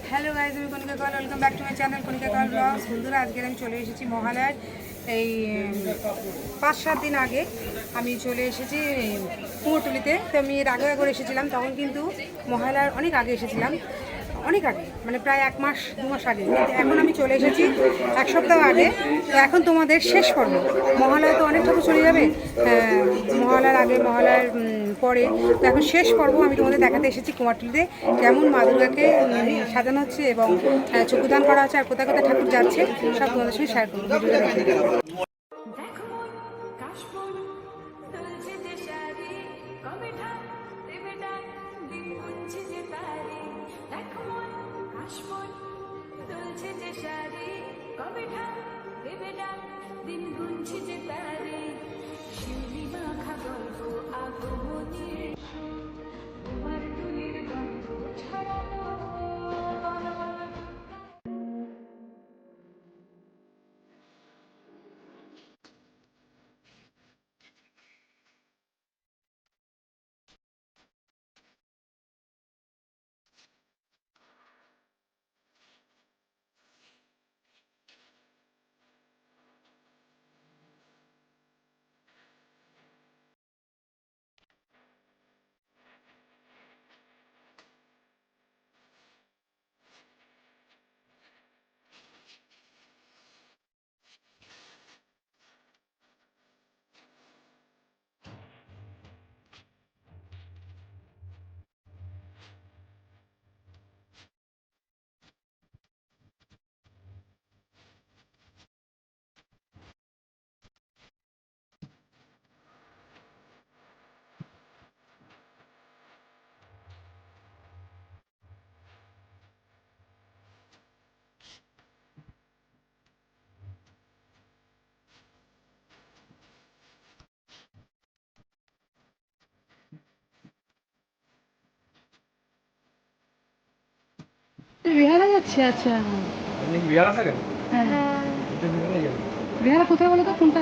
Hello guys, আমি Kanika Kol. Welcome back to my channel Kanika Kol vlogs. বন্ধুরা, আজকে আমি চলে এসেছি মহালয়ার এই 5-7 দিন আগে আমি চলে এসেছি কুমোরটুলিতে। তো আমি এর আগে একবার এসেছিলাম, তখন কিন্তু মহালয়ার অনেক আগে এসেছিলাম, অনেক আগে, মানে প্রায় 1-2 মাস আগে। কিন্তু এখন আমি চলে এসেছি 1 সপ্তাহ আগে। তো এখন তোমাদের শেষ পর্ব। মহালয়া তো অনেক ঠাকুর চলে যাবে, মহালয়ার আগে, মহালয়ার পরে। তো এখন শেষ পর্ব আমি তোমাদের দেখাতে এসেছি কুমারটুলিতে কেমন মা দুর্গাকে সাজানো হচ্ছে এবং চক্ষুদান করা হচ্ছে, আর কোথায় কোথায় ঠাকুর যাচ্ছে সব তোমাদের সঙ্গে শেয়ার করবো। ভিডিওটা দেখে। দিন গুনছি যে তারে শিউলি মাখা গল্প আগমনের তোমার টুলির গন্ধ ছড়ানো। বিহারে যাচ্ছে? আচ্ছা, আপনি কি বিহারে থাকেন? হ্যাঁ, বিহারে কোথায় বলো তো? কোনটা?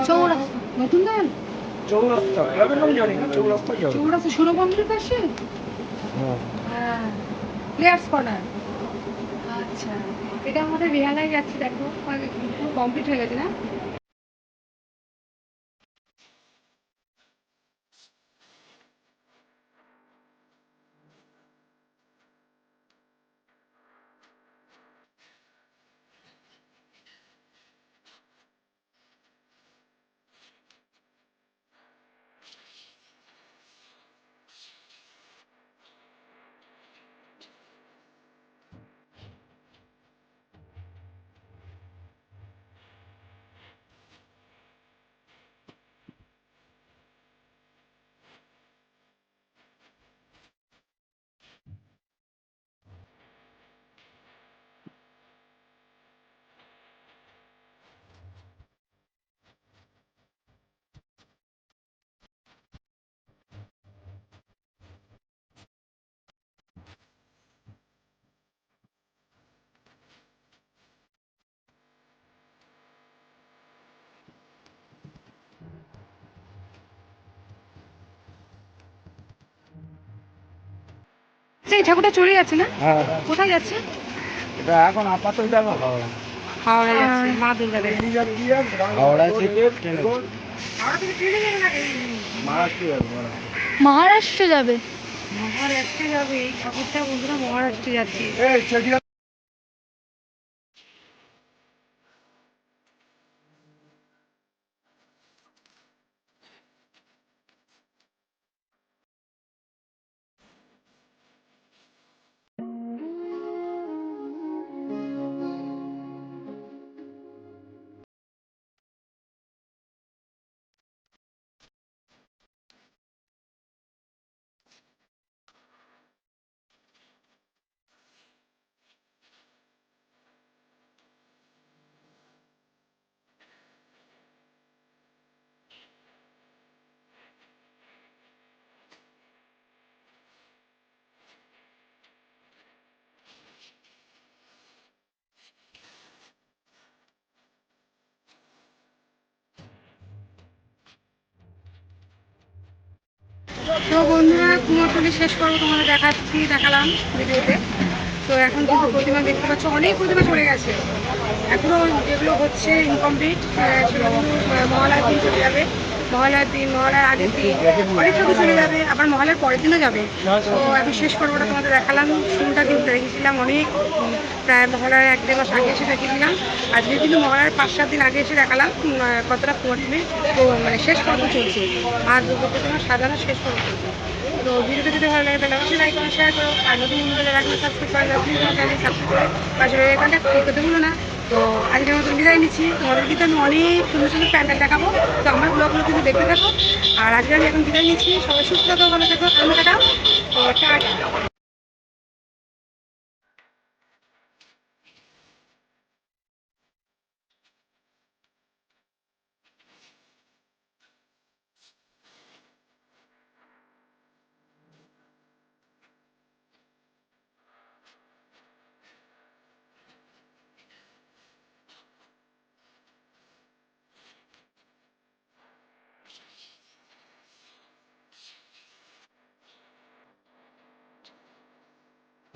চৌরাস্তা। নতুন দেন চৌরাস্তা, ক্লাবের নাম জানি না। চৌরাস্তা সুরবন্দের পাশে। হ্যাঁ, প্লেয়ার্স কর্নার। আচ্ছা, এটা আমাদের বিহারায় যাচ্ছে। দেখো, কমপ্লিট হয়ে গেছে না? এই ঠাকুরটা চলে যাচ্ছে না? কোথায় যাচ্ছে এটা এখন? আপাতত যাবো হাওড়া। হাওড়া যাচ্ছে মা দুর্গা দেখতে। হাওড়া থেকে ট্রেনে। হাওড়া থেকে ট্রেনে যাবে নাকি? মহারাষ্ট্র যাবে। মহারাষ্ট্র যাবে এই ঠাকুরটা। বন্ধুরা, মহারাষ্ট্র যাচ্ছে। তো বন্ধুরা, কুমোরটুলি শেষ করবো তোমাদের দেখালাম ভিডিওতে। তো এখন কিন্তু প্রতিমা দেখতে পাচ্ছ, অনেক প্রতিমা চলে গেছে, এখনও যেগুলো হচ্ছে ইনকমপ্লিট সেগুলো মহালয়ার দিন চলে যাবে। মহালয়ার আগের দিন অনেক ঠাকুর চলে যাবে, আবার মহালয়ার পরের দিনও যাবে। তো এখন শেষ পর্বটা তোমাদের দেখালাম। শুরুটা কিন্তু রেখেছিলাম অনেক, প্রায় মহালয়ার 1-1.5 মাস আগে এসে দেখিয়েছিলাম। আজকে কিন্তু মহালয়ার 5-7 দিন আগে এসে দেখালাম কতটা কুমোরটুলি মানে শেষ পর্ব চলছে, আর দুর্গা প্রতিমা সাজানো শেষ পর্ব চলছে। তো ভিডিওটা যদি ভালো লাগে তাহলে অবশ্যই লাইক করো, শেয়ার করো, আর নতুন বন্ধুদের রাখলে সাবস্ক্রাইব করে দাও, প্লিজ আমার চ্যানেল সাবস্ক্রাইব করে পাশে কন্ট্যাক্ট করতে ভুলো না। তো আজকের মতন বিদায় নিচ্ছি, তোমাদের কিন্তু আমি অনেক সুন্দর সুন্দর প্যান্ডেল দেখাবো। তো আমার ব্লগগুলো কিন্তু দেখতে থাকো। আর আজকে আমি এখন বিদায় নিচ্ছি, সবাই সুস্থ থাকো, ভালো থাকো, আনন্দ কাটাও। তো টাটা।